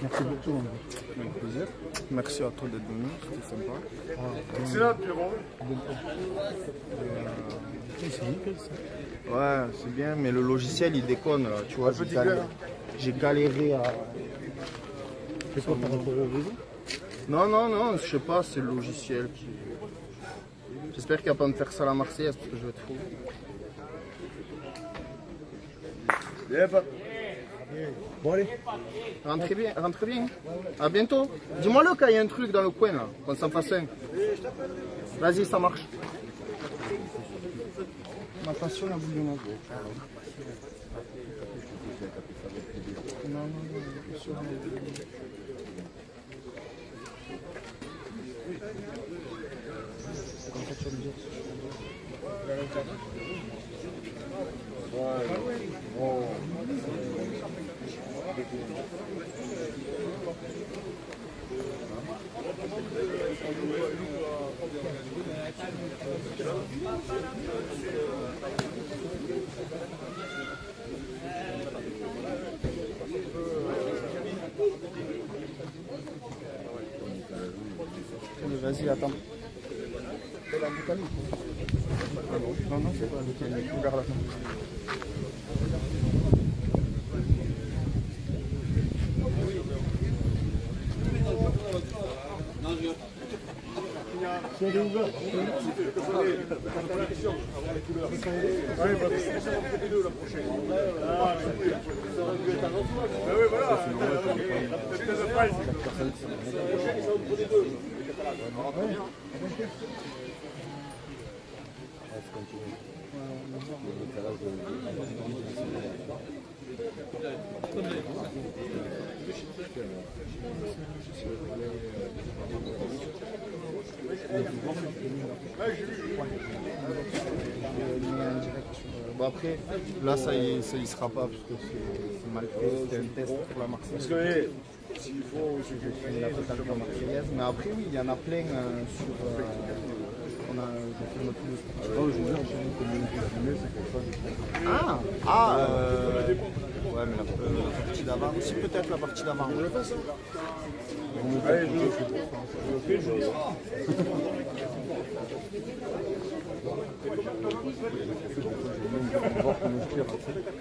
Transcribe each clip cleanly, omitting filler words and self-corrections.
Merci beaucoup. Avec plaisir. Merci à toi d'être venu, c'était sympa. C'est là, Pierrot. C'est nickel ça. Ouais, c'est bien, mais le logiciel il déconne là, tu vois. J'ai galéré à. C'est quoi par rapport au réseau? Non, je sais pas, c'est le logiciel qui. J'espère qu'il va pas me faire ça à la Marseillaise parce que je vais être fou. Bon allez. Rentrez bien, rentrez bien. À bientôt. Dis-moi-le quand il y a un truc dans le coin là, qu'on s'en fasse un. Vas-y, ça marche. Ma passion a voulu m'en Vas-y, attends. C'est la bouteille. Non, c'est pas la bouteille. Regarde là. C'est ouvert. Bon après, là ça y sera pas parce que c'est mal fait, c'était un test pour la Marseillaise. Parce que s'il faut, C'est la totale de la Marseillaise. Mais après oui, il y en a plein sur. On a je filme tous. Ouais mais la partie d'avant, aussi peut-être la partie d'avant. allez,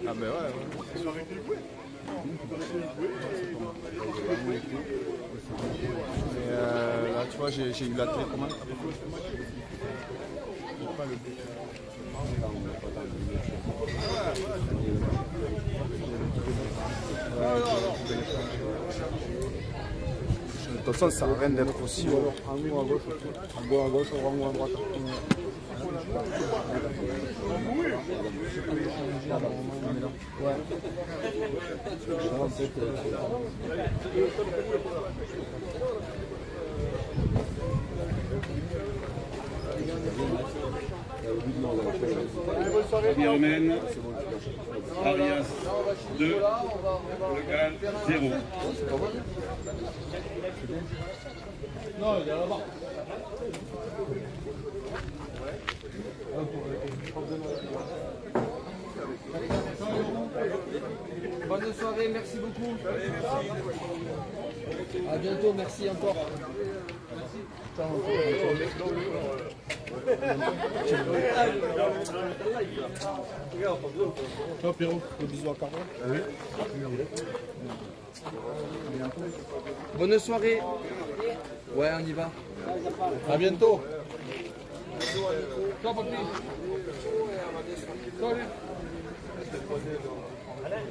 Ah ben ouais. Mais là tu vois j'ai eu la télécommande. De toute façon, ça sert à rien d'être aussi haut. En haut à gauche, en bas à gauche, en haut à droite. Première humaine, Arias 2, local 0. Non, il est là-bas. Bonne soirée, merci beaucoup. À bientôt, merci encore. Ciao Pierrot, des bisous à Carole. Oui. Bonne soirée. Ouais, on y va. À bientôt. Ciao, papy. Salut. Alex.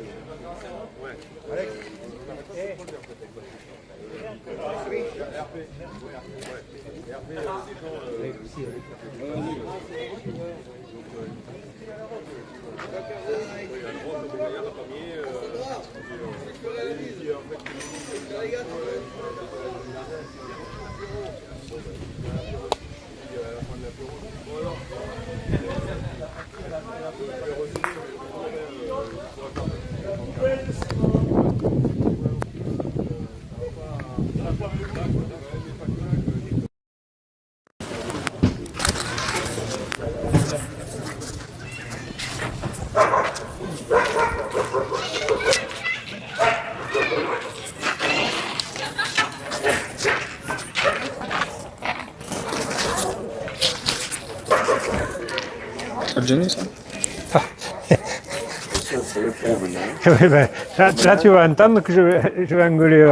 te gêner ça? Oui, ben, là, tu vas entendre que je vais engueuler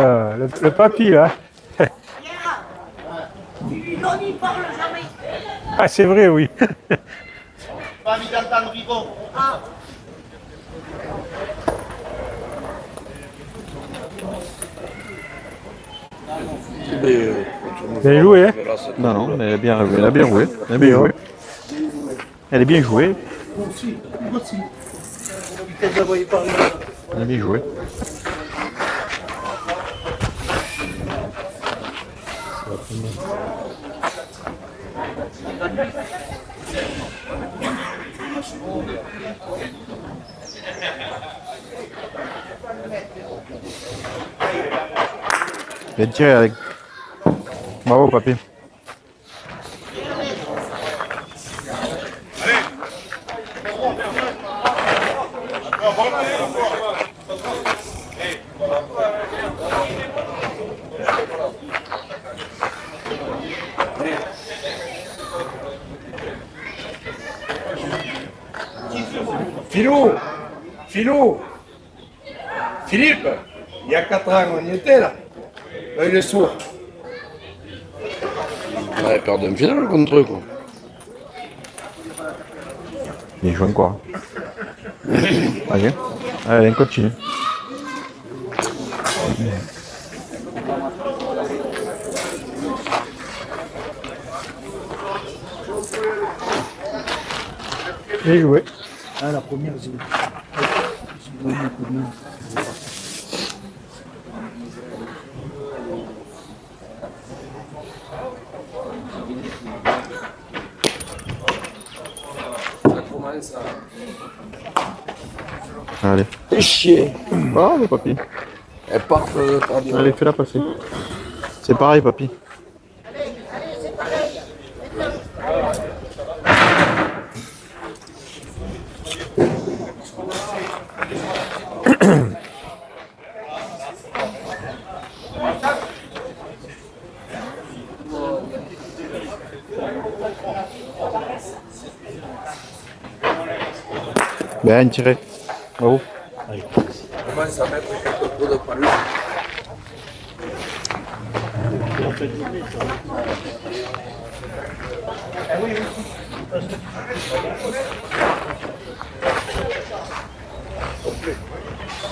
le papy, là. Non, il parle jamais. Ah, c'est vrai, oui. Pas envie d'entendre Vivo. Bien joué, hein? Non, non, mais elle a bien joué. Elle a bien joué. Elle a bien joué. Elle est bien jouée. Elle a bien joué. Bien tiré avec. Bravo papy. Philippe, il y a 4 ans, on y était là. Là, il est sourd. On avait perdu un final contre eux, quoi. Il joue encore. Allez, allez, on continue. Bien joué. Ah, la première, j'ai donné un coup de main. Ça commence à... Allez. Fais chier. Bravo papy. Elle part pas bien. Allez, fais-la passer. C'est pareil papy. Bien tiré. Bravo. On commence à mettre quelques pots de palud.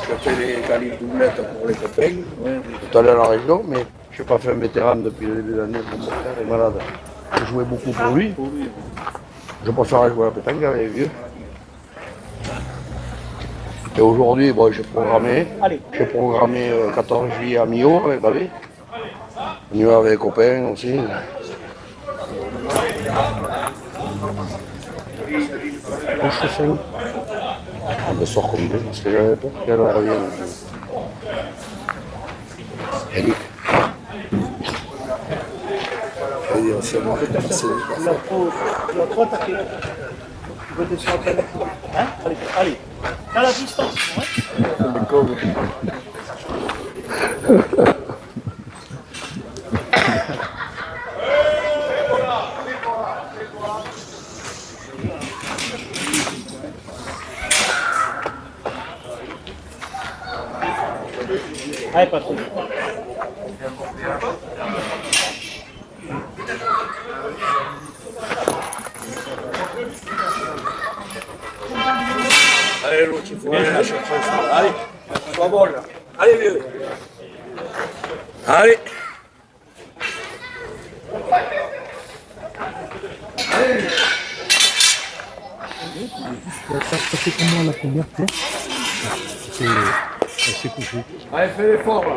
Je fais les qualifs doublettes pour les copains. Tout à l'heure à la région, mais je n'ai pas fait un vétéran depuis le début de l'année. Mon frère est malade. Je jouais beaucoup pour lui. Je préfère jouer à la pétanque avec les vieux. Et aujourd'hui, bon, j'ai programmé 14 juillet à Millau avec Bavé. On y va avec les copains aussi. Je fais où? On me sort comme deux, parce que j'avais peur qu'elle revienne. Eric. C'est moi qui ai La trop attaqué. Tu veux descendre à la hein? Allez, dans la distance, allez, Patrick. Allez, l'autre, il faut aller la chercher. Allez, sois bon là. Allez, vieux. Allez. Ça fait comment la première fois? Elle s'est couchée. Allez, fais l'effort là.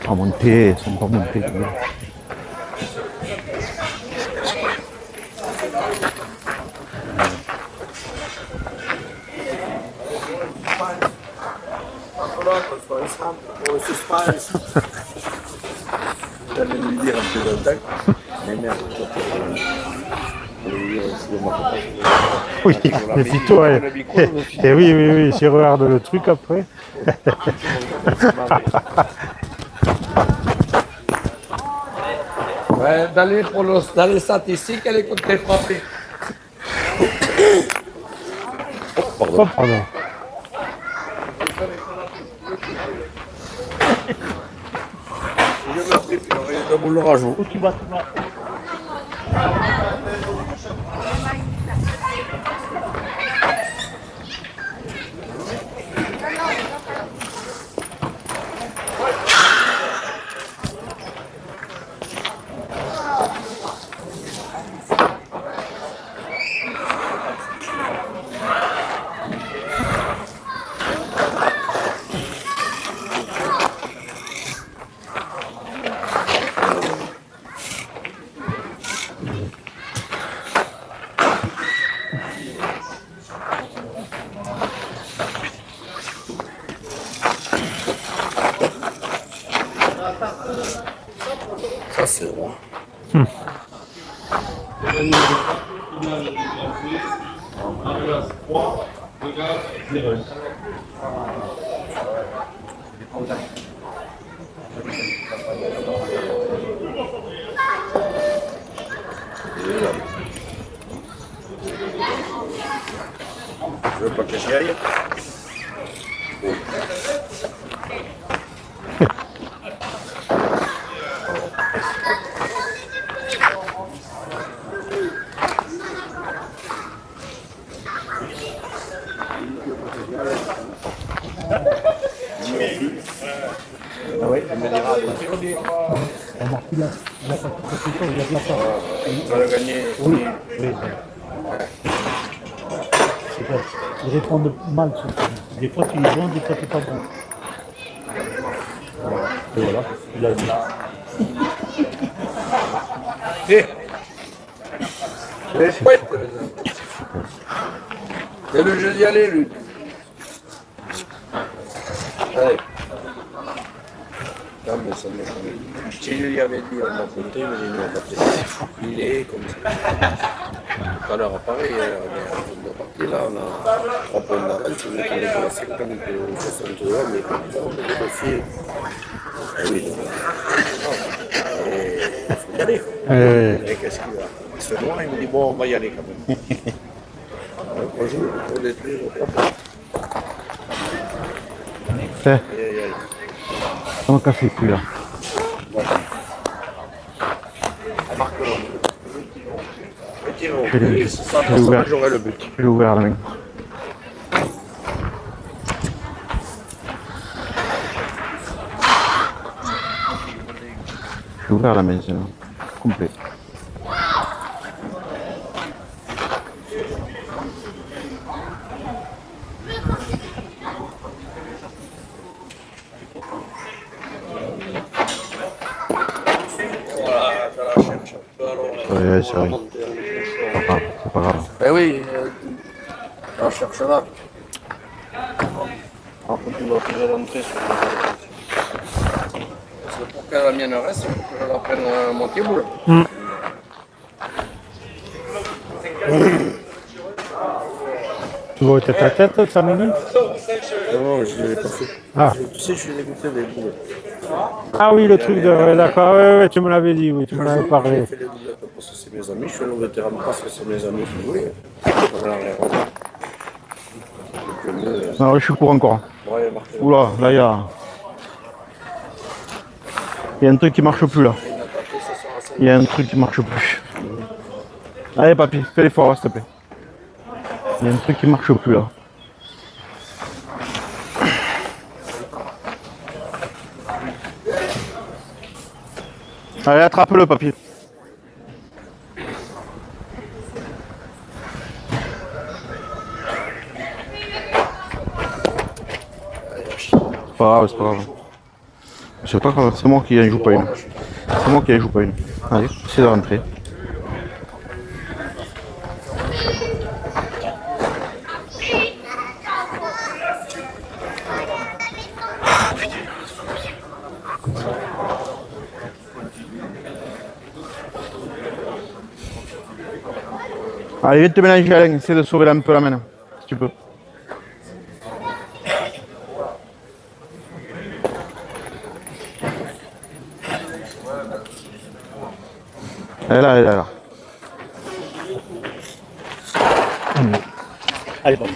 Pas monter, ils sont pas montés. J'allais lui dire un peu de temps. Mais merde, Oui, méfie-toi. Et oui, oui, oui, si regarde le truc après. Ouais, dans les statistiques, elle est contre les frappés. Oh, pardon. Oh, pardon. Je me prie, puis on le rajoute. Où tu vas, tu vas. Ça, c'est roi. Je veux pas que j'y aille. Ah ouais, on a marqué là. Il a pas de compétition, il a de la part. Tu vas gagner. Oui, oui. C'est vrai. Ils répondent mal surtout. Des fois tu es bon, des fois tu n'es pas bon. Et voilà, il a dit. C'est le jeu d'y aller, lui. Allez. Non, mais ça me fait. Si je lui avais dit à mon côté, mais il m'a pas fait. Il est comme ça. Tout à l'heure, pareil, on est parti là, on a 3 points d'avance, on est tombé pour la 50 ou 62, mais comme ça, on est négocié. Ah oui, il faut y aller. Et qu'est-ce qu'il va? Il se noie, il me dit bon, on va y aller quand même. Donc, on joue, on détruit, on prend. Tiens, on ne fait plus là. J'aurai le but. Je vais ouvrir la main. J'ai ouvert la main, c'est complet. Ouais, c'est vrai. C'est pas grave. Ben oui, on cherche là. Après, tu vas tirer l'entrée sur le. C'est pour que la mienne reste, il faut que je la prenne à moitié boule. Tu vas tête à tête, 5 minutes? Non, je ne l'ai pas fait. Ah. Tu sais, je suis dégoûté des boules. Ah oui, le truc de... D'accord, ouais, tu me l'avais dit, oui, tu m'en avais parlé. Je fais les boulettes parce que c'est mes amis, je suis le vétéran parce que c'est mes amis qui voulaient. Non, je suis pour encore. Ouais, Martin. Oula, là, il y a... Il y a un truc qui marche plus, là. Il y a un truc qui marche plus. Allez, papy, fais l'effort, s'il te plaît. Il y a un truc qui marche plus, là. Allez, attrape-le, papy. C'est pas grave, c'est pas grave. C'est pas grave, c'est moi qui en joue pas une. C'est moi qui en joue pas une. Allez, essaye de rentrer. Allez, viens te mélanger, Alain. Essaie de sauver un peu la main, si tu peux. Elle est là, elle est là. Allez, bon.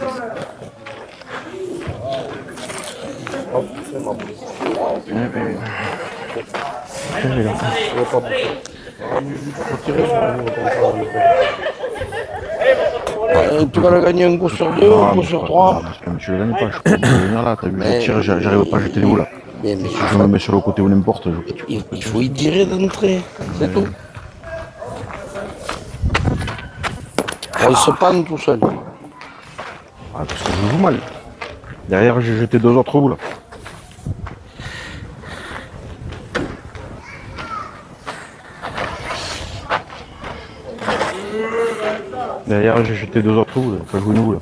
Tu vas la gagner un coup sur deux, un coup sur trois. Je ne le gagne pas, je peux venir là. T'as vu, je tire, j'arrive pas à jeter les boules là. Mais Si je me mets sur le côté ou n'importe. il faut y tirer d'entrée, c'est tout. On se panne tout seul. Ah, parce que je joue mal. Derrière, j'ai jeté 2 autres boules. Derrière, j'ai jeté 2 autres boules. Pas jouer une boule.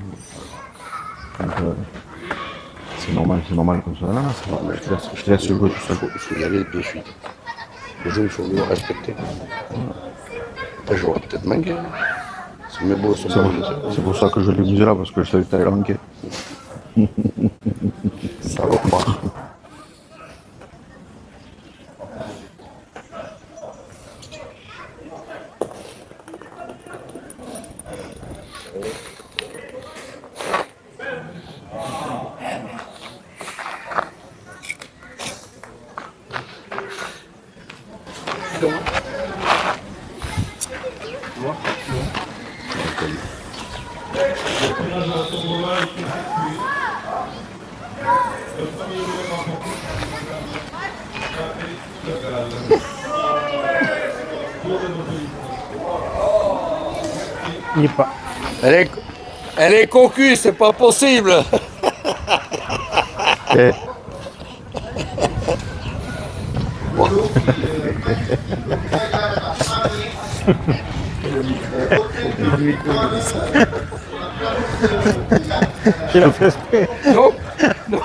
Donc, c'est normal comme ça. Non, c'est normal. Je te laisse jouer tout seul. Il faut y aller de suite. Le jeu, il faut le respecter. Après, j'aurais peut-être manqué. C'est mes beaux, C'est pour ça que je l'ai bougé là, parce que je savais que t'allais la manquer. Ça va pas. Il n'y est pas. Elle est cocu, c'est pas possible. Eh. Il a fait exprès. Non, non.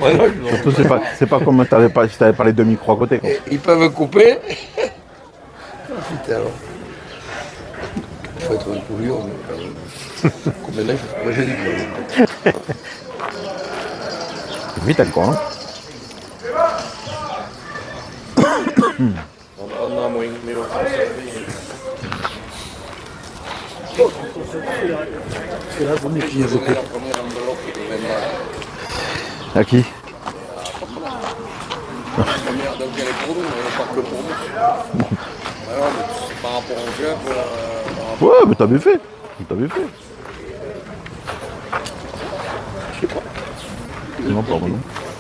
Ouais, non, non. Surtout, c'est pas comme si t'avais pas les 2 micros à côté. Quoi. Ils peuvent couper. Putain, alors. Il faut être un couillon. Combien d'âge? Moi j'ai dit que... Vite encore, hein. On a moins, mais on C'est là, on est qui les autres. À qui? La première, donc elle est pour nous, elle n'est pas que pour nous. Alors, c'est par rapport au club. Ouais, mais t'as bien fait. T'as bien fait. Je sais pas. Non, pardon.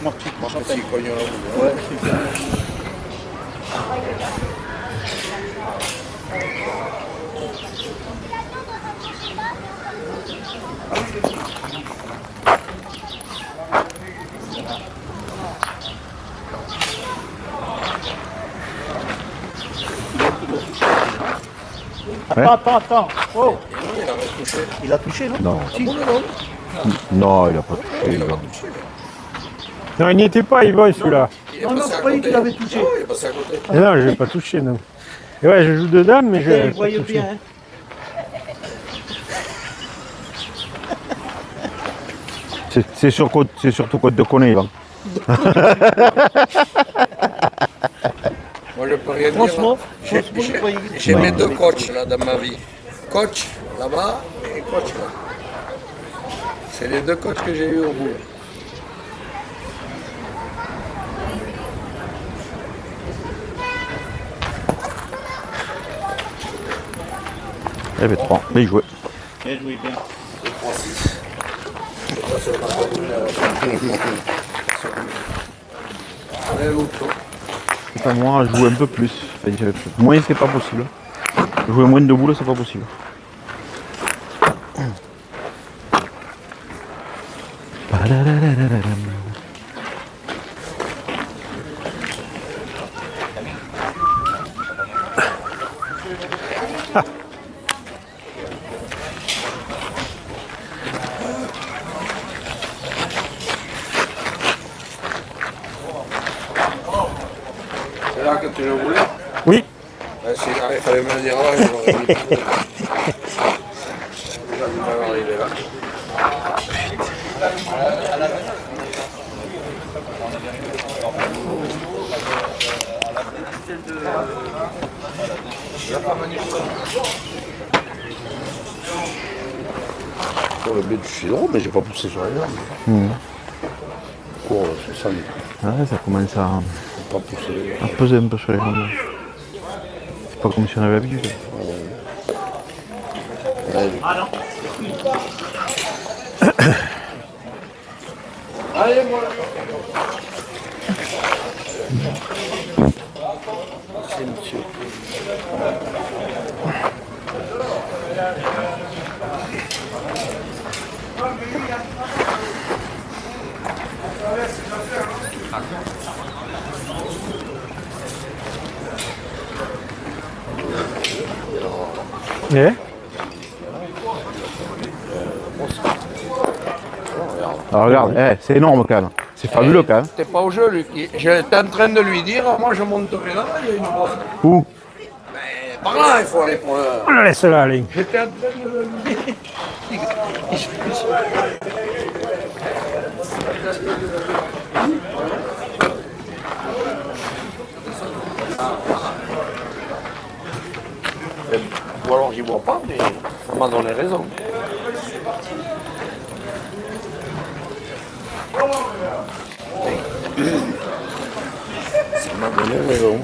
Moi, je pense qu'il cogne là. Ouais. Ouais. Attends. Oh. Il a touché, non? Non. Non, il a pas touché. Non, il n'y était pas, il va celui-là. Non, je croyais qu'il avait touché. Il est passé à côté. Non, je n'ai pas touché, non. Et ouais, je joue de dame, mais je. Vous voyez bien, hein. C'est surtout côte de Coné, Ivan. Moi, je peux rien dire. Franchement, J'ai mes 2 coachs là dans ma vie. Coach là-bas et coach là. C'est les 2 coachs que j'ai eu au bout. Il y avait 3. Bien joué. Bien joué, bien. C'est pas moi, jouer un peu plus. C'est-à-dire, moins c'est pas possible. Jouer moins de boules, c'est pas possible. C'est là que tu le voulais? Oui. Ben, il fallait me le dire avant, je l'aurais dit. Sur le blé du cidron, mais j'ai pas poussé sur les jambes. Cours, c'est ça, mais Ouais, ça commence pas poussé. à peser un peu sur les jambes. C'est pas comme si on avait l'habitude. Allez, moi. Merci, monsieur. Eh? Alors regarde, c'est énorme quand même. C'est fabuleux quand même. T'es pas au jeu, Lucky. J'étais en train de lui dire, moi je monterai là, il y a une brosse. Où? Par là, il faut aller pour le... Laisse-la aller. J'étais en train de lui dire. Ou alors j'y vois pas, mais on m'a donné raison. Ça m'a donné raison.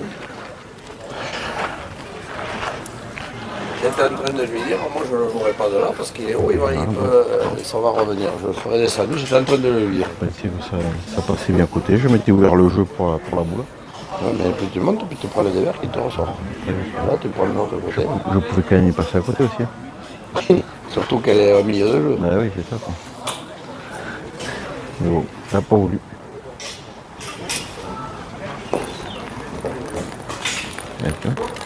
J'étais en train de lui dire, moi je ne le jouerai pas de là parce qu'il est haut, ça va revenir. Je le ferai descendu, j'étais en train de le dire. Ça passait bien à côté, je m'étais ouvert le jeu pour la boule. Ouais, mais plus tu montes, plus tu prends le dévers qui te ressort. Là, tu prends le autre côté. Je pouvais quand même y passer à côté aussi. Hein. Surtout qu'elle est au milieu de jeu. Bah oui, c'est ça quoi. Mais bon, ça n'a pas voulu.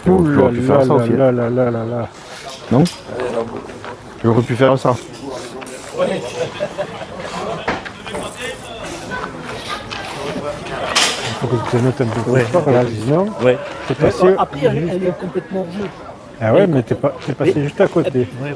J'aurais pu faire ça aussi. Non? J'aurais pu faire ça. Il faut que tu te mettes un peu plus fort là, sinon. Ouais. T'es passé... Après, elle est complètement bleue. Ah ouais, mais t'es passé juste à côté. Ouais, ouais.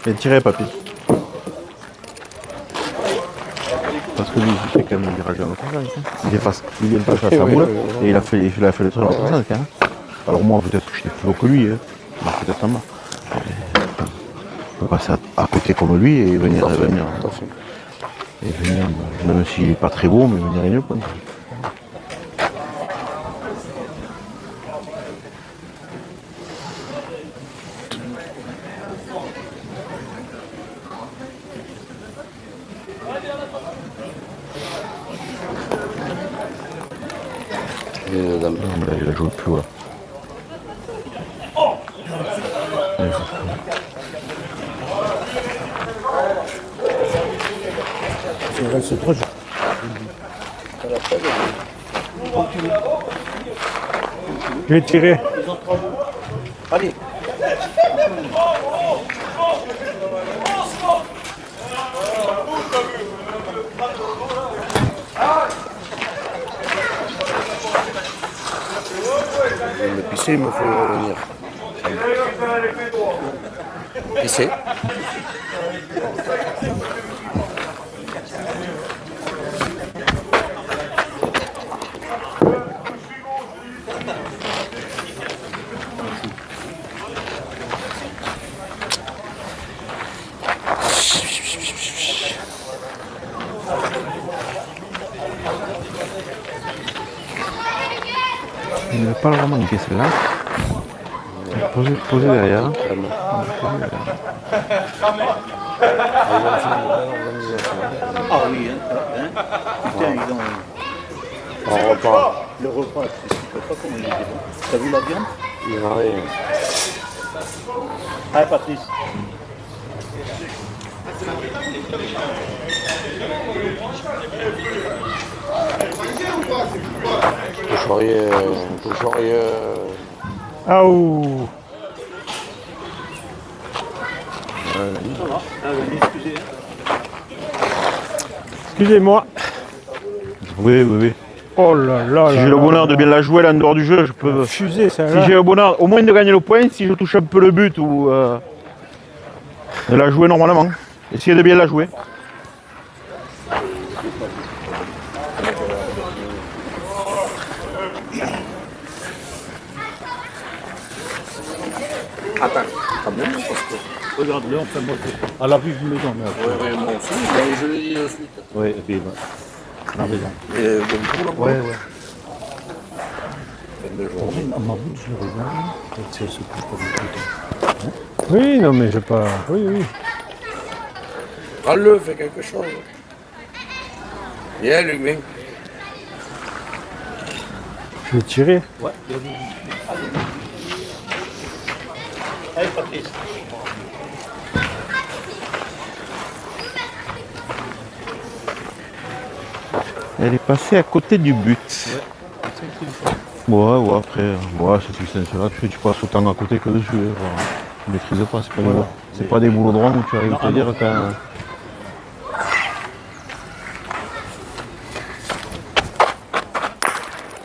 Bien tiré, papy. Parce que lui, il fait quand même du rageux en passage. Il vient pas faire sa boule et il a fait le truc en passage quand même. Alors moi, peut-être que j'étais plus haut que lui. Hein. Peut-être en bas. Je peux passer à côté comme lui et venir. Et venir, même s'il n'est pas très beau, mais venir mieux quoi. Non, mais là, il a joué plus haut là. Il reste 3 jours. Je vais tirer. Allez. Le pisser, il me faut revenir. Pisser. Il n'avait pas le vraiment niquer celle-là. Poser derrière. Ah oui, hein. Putain, ils ont... On repart. Le repas, je sais pas comment il est bon. T'as vu la viande? Il va rien. Ah, Patrice. Toucheriez. Ah ouh. Excusez. Excusez-moi. Oui, oui, oui. Oh là là Si là j'ai le là bonheur là. de bien la jouer là en dehors du jeu, je peux. Fusée, ça Si là. j'ai le bonheur au moins de gagner le point, si je touche un peu le but ou de la jouer normalement. Essayez de bien la jouer. Attends, quand même, parce que. Regarde-le, enfin moi, à la vue de maison. Oui, moi aussi, mais je le dis de suite. Oui, et puis, la maison. Et bon, pour la Ouais, ouais. fin À ma bout, je le regarde. C'est ce que je peux vous Oui, non, mais je pas. Oui, oui. Prends-le, fais quelque chose. Viens, Luc, Je vais tirer. Ouais, bien vu. Allez, Patrice. Elle est passée à côté du but. Ouais, après, c'est tout simple. Là, tu passes autant à côté que dessus. Tu ne maîtrises pas, c'est pas des boulots droits où tu arrives à te dire quand.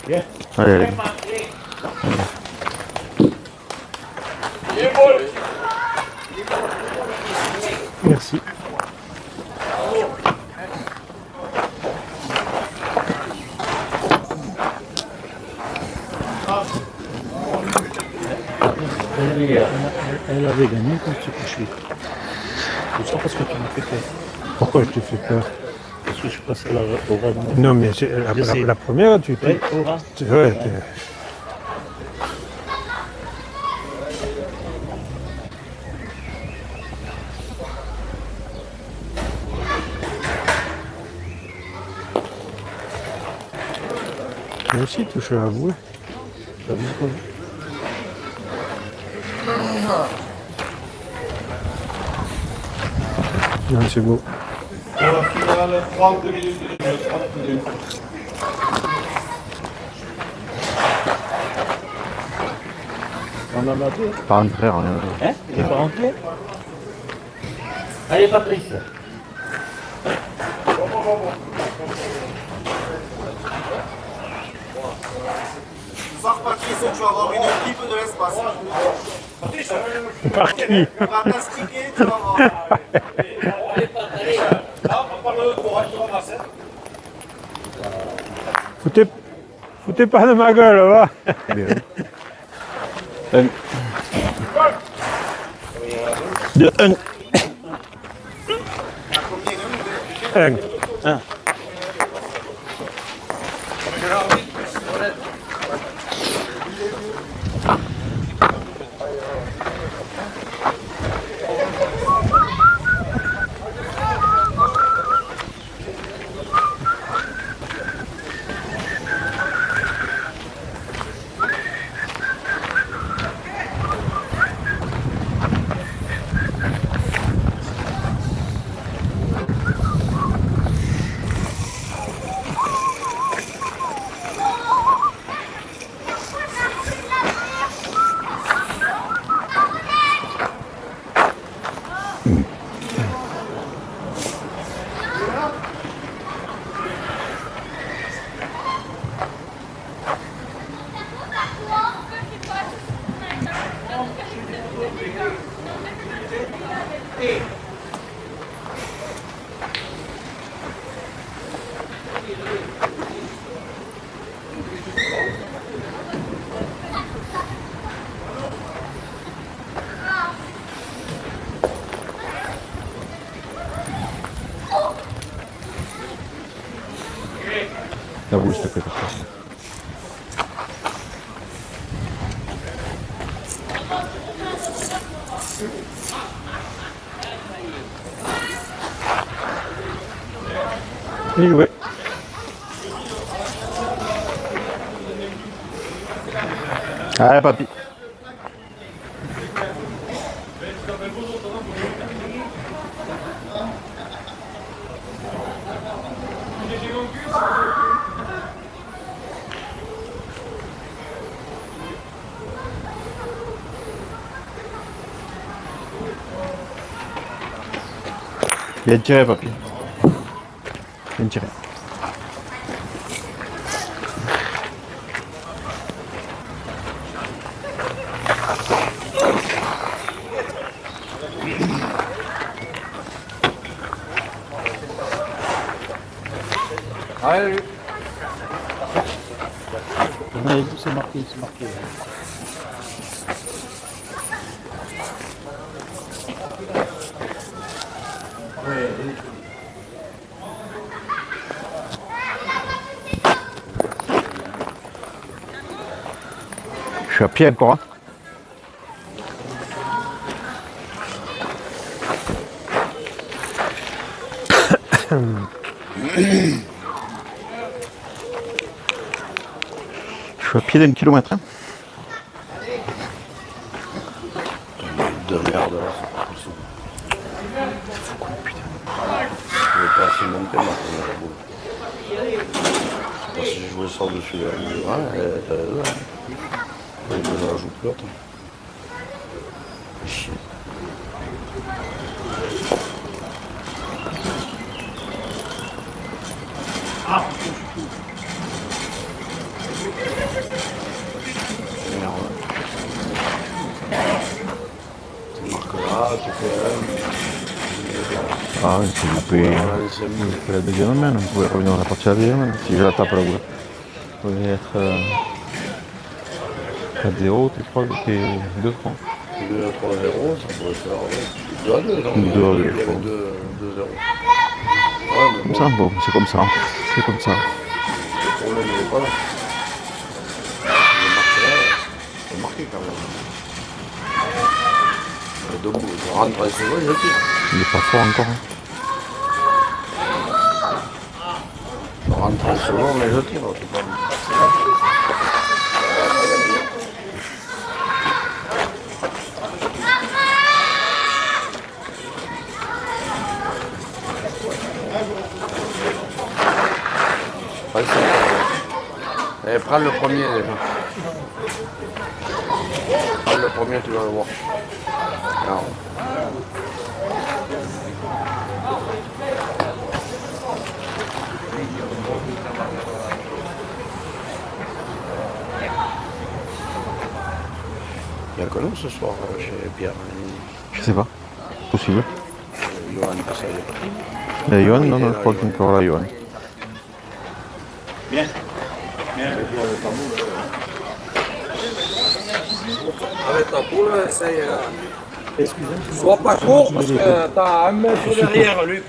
Bien. Allez, allez. Merci. Elle avait gagné quand tu t'es couché. Tout ça parce que tu m'as fait peur. Pourquoi je t'ai fait peur? Parce que je suis passé au ras de mon... Non, mais la première, tu Ouais, au ras. Ouais, moi aussi, tout, je vais avouer. T'as vu quoi? Non, c'est beau. Pour la finale, 30 minutes de jeu, 30 minutes. On en a deux. Pas rentrer, rien. Hein? Il n'est pas rentré? Allez, Patrice. Sors Patrice, tu vas avoir une équipe de l'espace. Par qui? Tu vas t'astiquer, tu vas voir. Foutez pas de ma gueule, va. De 1. Un. La boule, s'il te plaît. Et ouais. Allez, papy. Bien tiré, papy. Bien tiré. Allez. C'est marqué, c'est marqué. Je suis à pied encore. Hein. Je suis à pied d'un kilomètre. Hein. De merde là, c'est pas possible. C'est fou con, putain. Je vais pas assez monter ma première boule. Parce que j'ai joué ça dessus là. Ouais, t'as raison. Je la joue plus l'autre. Chier. Ah, si vous pouvez la deuxième main, vous pouvez revenir à la partie de la deuxième main. Si je la tape là, vous pouvez être 4-0, t'es 3, t'es 2-3. 2-3-0, ça pourrait faire 2-2, non 2-2, 2-0. Comme ça, bon, c'est comme ça. C'est comme ça. Le problème, il n'est pas là. Il est marqué quand même. Debout, je rentre à secondes, je tire. Il est pas fort encore. Hein. Je rentre à secondes, mais je tire. C'est pas... Allez, prends le premier déjà. Prends le premier, tu vas le voir. Non. Il y a que nous ce soir chez Pierre. Je sais pas. Possible. Johan, ça y est. Johan, non, je crois qu'il est encore là, Johan. Bien. Bien. Avec ta poule, essaye. Sois pas court parce que t'as un mètre derrière, Luc.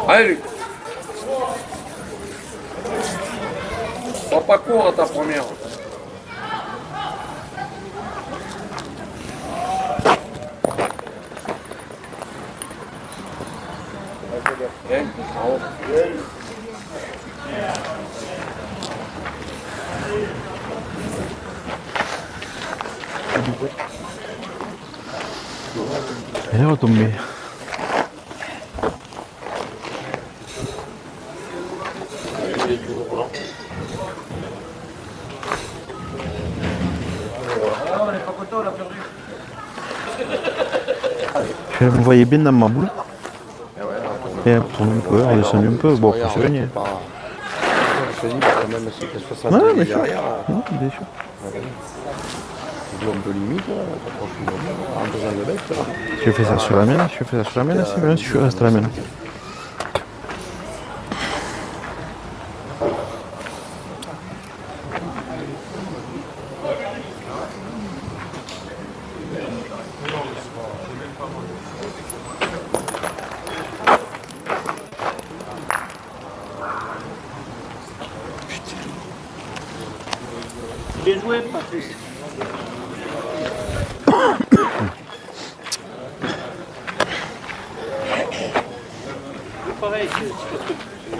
Allez, Luc. Sois pas court à ta première. Bien, bravo. Elle est retombée. Je me voyais bien dans ma boule. Et elle tourne un peu, elle descend un peu, bon, faut se gagner. Même si qu'elle soit Ouais, ça bien sûr. derrière. Non, bien sûr. Un peu limite, en faisant le bec. Je fais ça sur la mienne, je fais ça sur la mienne, c'est bien si je reste à la mienne. Bien joué, Patrice. Toujours pareil,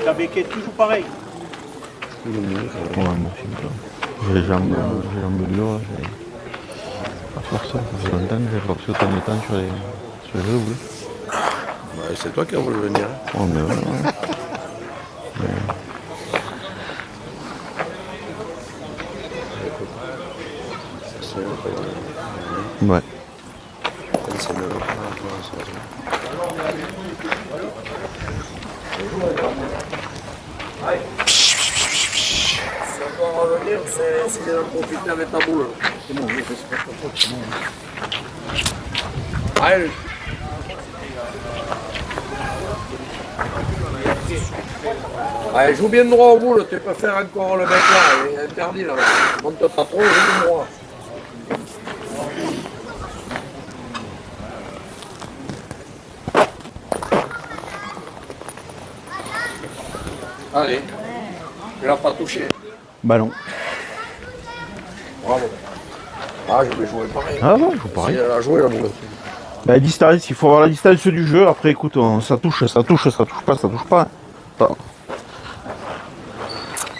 ta béquille est toujours pareil. Ouais, moi aussi, j'ai les jambes dures, j'ai pas faire ça. Ça fait longtemps que j'ai pas pris autant de temps sur les doubles. Ouais, c'est toi qui as voulu venir. Oh, mais ouais. Ouais. Revenir, c'est de profiter avec ta boule. C'est bon, c'est pas trop c'est bon. Allez. Allez, joue bien droit au boule, tu peux faire encore le mec là, il est interdit là. Monte pas trop, joue droit. Allez, tu l'as pas touché. Ballon. Bravo. Ah, je vais jouer pareil. Ah ouais, je joue pareil. Si elle a joué la boule. La distance, il faut avoir la distance du jeu. Après, écoute, ça touche, ça touche pas, ça touche pas. Enfin,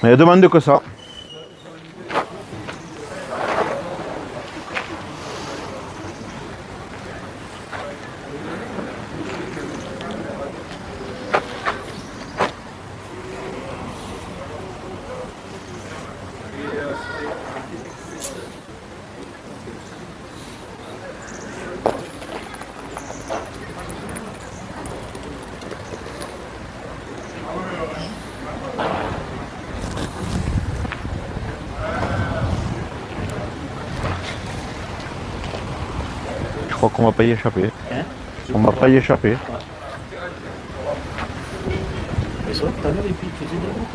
mais elle demande que ça. Je crois qu'on va pas y échapper. On va pas y échapper. Mais c'est vrai que tout à l'heure, il faisait des routes.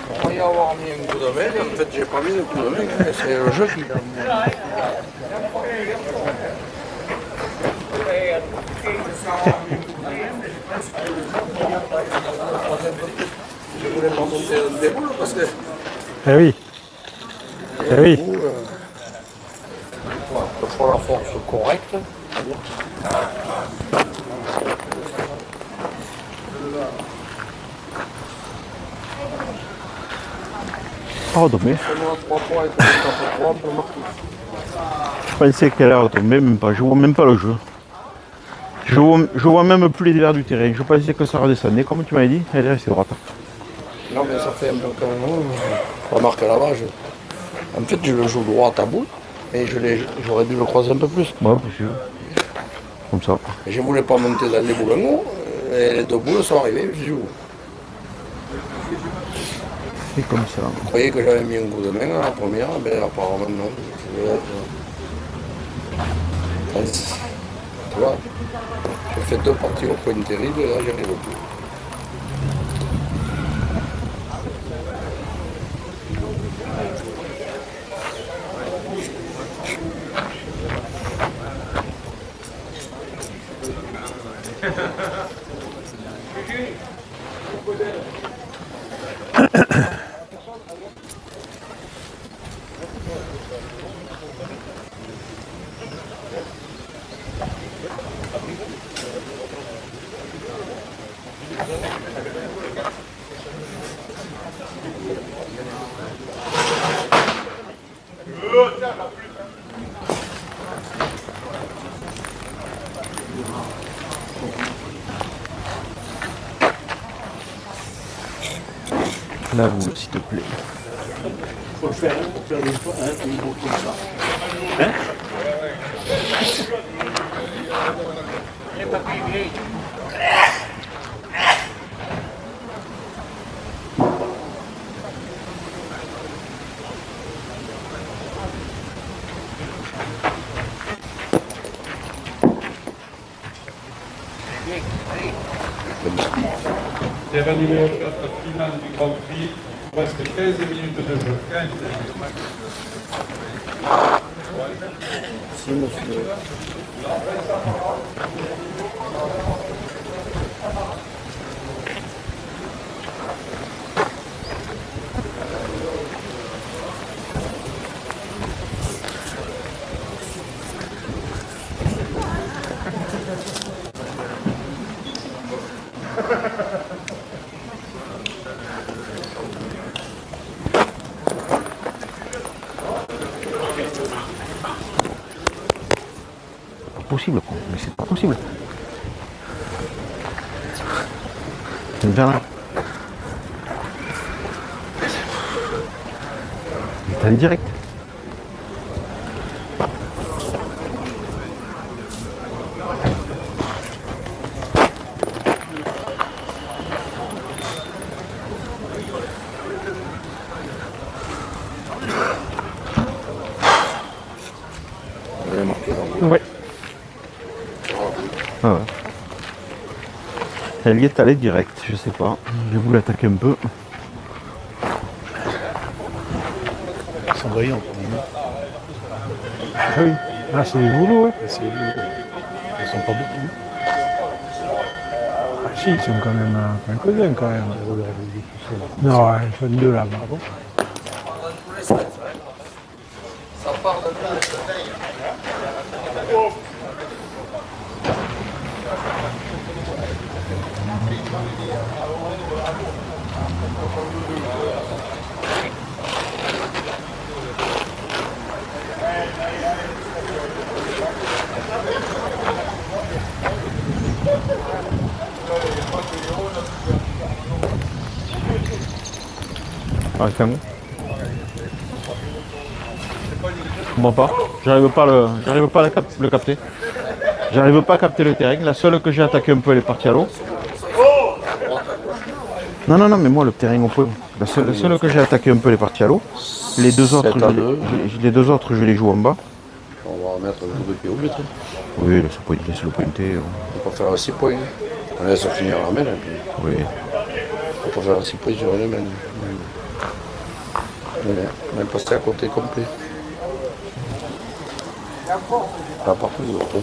On va y avoir mis un coup de main, en fait j'ai pas mis de coup de main, c'est le jeu qui l'a mis. Je voulais pas monter dans des boules parce que... Eh oui. Eh oui. Il faut la force correcte. Oh, tombé. Je pensais qu'elle allait retomber, même pas. Je vois même pas le jeu. Je vois même plus les verts du terrain. Je pensais que ça redescendait, comme tu m'avais dit. Elle est restée droite. Non mais ça fait un peu quand même. Remarque là-bas, en fait je le joue droit à boule, et j'aurais dû le croiser un peu plus. Ouais, possible. Comme ça. Et je voulais pas monter dans les boules en haut, et les deux boules sont arrivées, je joue. C'est comme ça. Je croyais que j'avais mis un coup de main à la première, mais apparemment non. Tu vois, j'ai fait deux parties au point terrible, et là j'y arrive plus. La boule, s'il te plaît. Faut le faire, pour faire des fois, une route comme ça. Hein? Les papiers gris. Terrain numéro 4, finale du Grand Prix. Il reste 15 minutes de jeu. 15. possible, quoi. Mais c'est pas possible. Viens là. T'as le direct. Ouais. Ah ouais. Elle y est allée direct, je sais pas. J'ai voulu attaquer un peu. Ils sont brillants quand même. Ah oui. Ah, c'est des boulots, ouais. C'est des boulots. Ils sont pas beaucoup. Ah si, ils sont quand même quelques-uns quand même. Non, ils sont deux là, bravo. Ça part de Ah, c'est bon. Je comprends pas. J'arrive pas le capter. J'arrive pas à capter le terrain. La seule que j'ai attaqué un peu, elle est partie à l'eau. Non, non, non, mais moi, le terrain au point. La seule que j'ai attaqué un peu, elle est partie à l'eau. Les deux autres, je les joue en bas. On va remettre le coup de pied au but. Oui, laisse-le pointer. On peut faire 6 points. On laisse finir la main. Oui. On peut faire 6 points sur une main. On est passé à côté complet. Pas partout d'autres.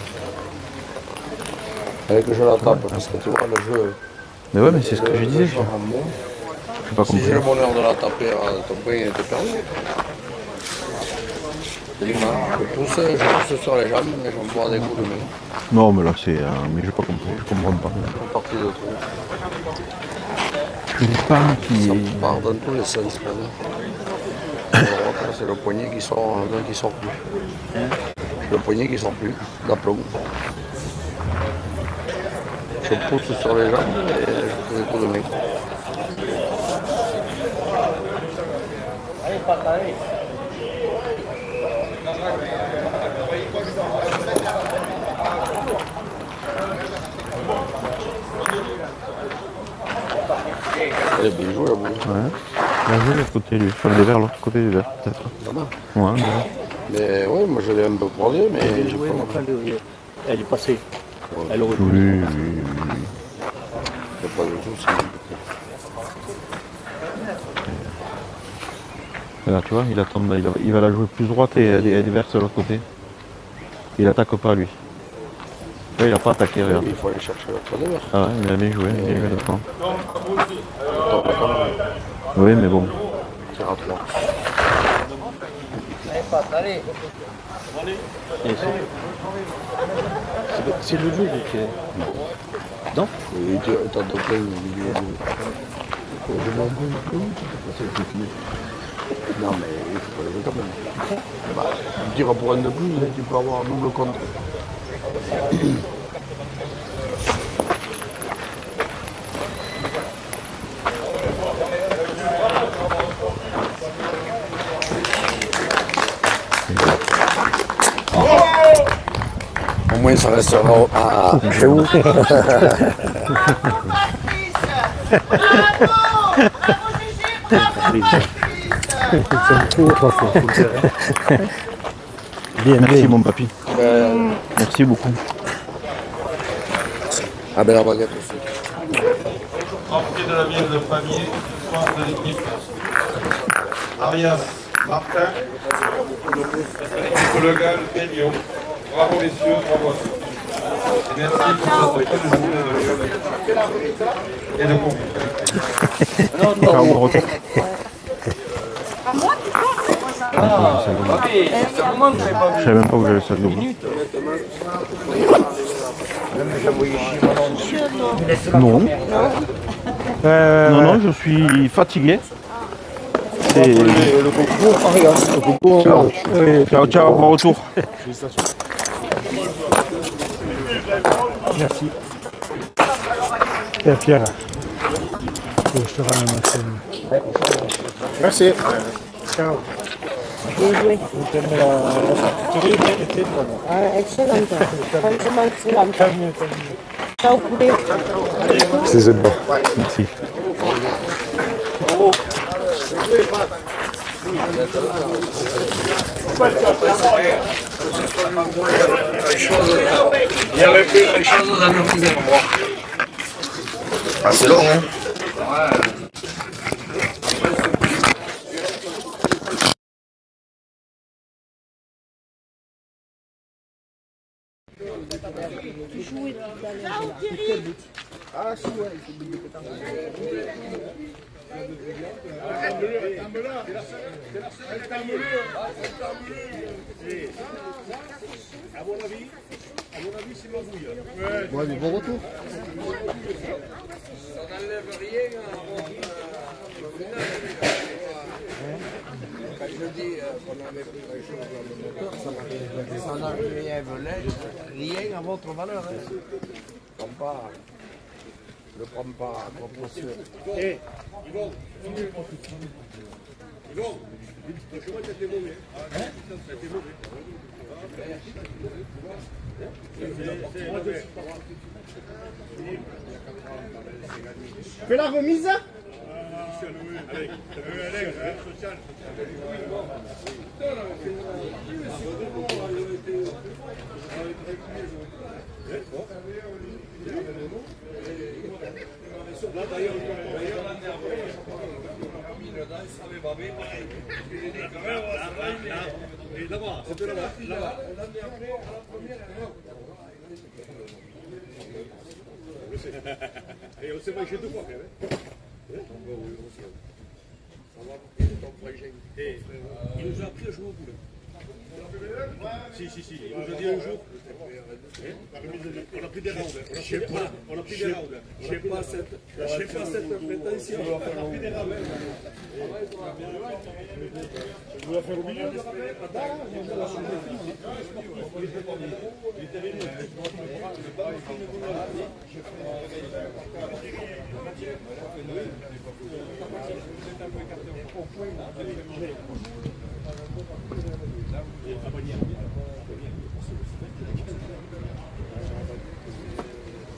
Avec que je la tape, parce que tu vois le jeu. Mais ouais, mais c'est ce que je disais. Je pas Si compris. j'ai le bonheur de la taper, ton point était perdu. Je pousse sur les jambes, mais je me vois des coups de main. Non, mais là, c'est. Mais j'ai pas compris. Je comprends pas. C'est parti de tout. Je sais pas qui. Ça part dans tous les sens. C'est le poignet qui sort plus. Le poignet qui sort plus, d'aplomb. Je pousse sur les jambes et je fais des coups de main. Elle est bien jouée, la boule. Ouais. Bien joué de l'autre côté, lui. Sur le verre, l'autre côté du verre, peut-être. Ouais, mais ouais, moi je l'ai un peu croisé, mais j'ai Oui, pas. elle est passée. Elle aurait pu. oui. C'est pas du tout ça. Là, tu vois, il va la jouer plus droite et elle est verse de l'autre côté. Il attaque pas, lui. Là, il a pas attaqué, regarde. Il faut aller chercher l'autre devers. Ah ouais, il a bien joué, il a joué devant. Oui, mais bon. Tire à 3. Allez. C'est le jeu qui est. Non. Il tente de plein au milieu de. Non, mais il faut pas le jouer quand même. Bah, tire pour un de plus, tu peux avoir un double contre. Au moins ça restera chez vous. Merci, mon papy. Merci beaucoup. Ah ben la baguette aussi. Entrée de la ville de Pamiers, soir de l'équipe. Arias Martin, Legal Peño. Bravo messieurs, bravo à tous. Et merci pour cette bonne journée de et de convivialité. Bon retour. Je savais même pas où j'allais ça double. Non. Non, non, je suis fatigué. Le concours Arias. Le concours. Ciao, ciao, bon retour. Merci. Et Pierre, je te ramène ma scène. Merci. Ciao. Bien joué. Vous t'aimez la série était bonne. Ah, excellente. Franchement, excellente. Ciao, poulet. C'est bon. Merci. Il y avait plus de choses dans nos petits endroits. Ah, c'est long, hein? Ah, si, ouais. À mon avis, c'est ma bouille. Ouais, mais bon retour. Ça n'enlève rien quand je dis qu'on n'avait plus grand-chose dans le moteur, ça n'enlève rien à votre valeur. Hein. Ne prends pas à proportion. Eh, Yvon, le chemin était mauvais. C'était mauvais. Fais la remise. Allez, social. Là, d'ailleurs, là-bas, c'était là-bas. Et on s'est pas chez deux fois, quand même. Et il nous a appris à jouer au boulet. Si, il nous a dit un jour. On a pris des rounds. On a pris des rounds. Je n'ai pas cette prétention. On a pris des rounds. Je voulais faire au milieu.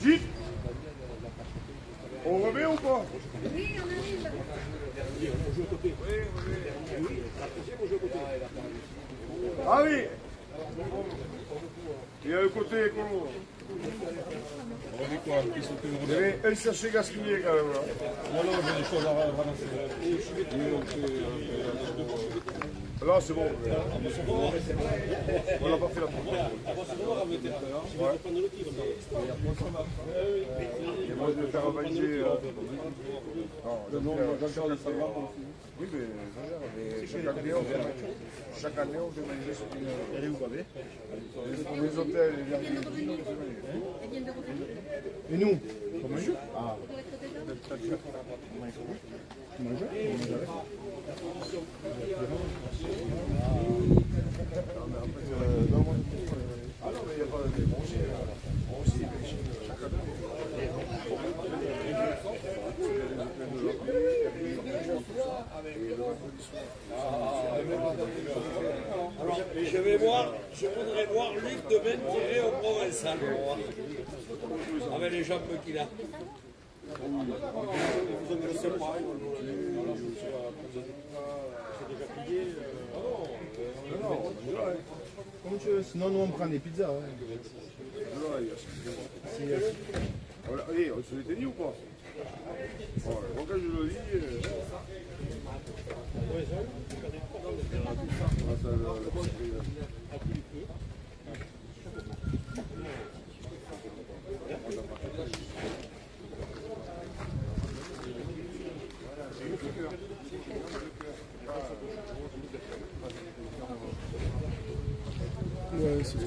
Gilles, on remet ou pas? Oui, on arrive. On joue à côté. Oui. On joue à côté. Ah oui. Il y a le côté écolo. On remet quoi? Il y avait un sachet gaspillé quand même. Non, j'ai des choses à ramasser. Là, c'est bon. On n'a pas fait la première. Et moi, je vais faire valider. Oui, mais chaque année, on fait valider ce qu'il y a. Elle est où, Babé? Pour les hôtels, les Airbnb. Et nous? On mange? Ah. On mange? Je voudrais voir Luc demain tirer au Provençal. Avec les jambes qu'il a. Comme tu veux, sinon nous on prend des pizzas. Allez, on se l'était dit ou pas? Quand je le dis. Ouais, c'est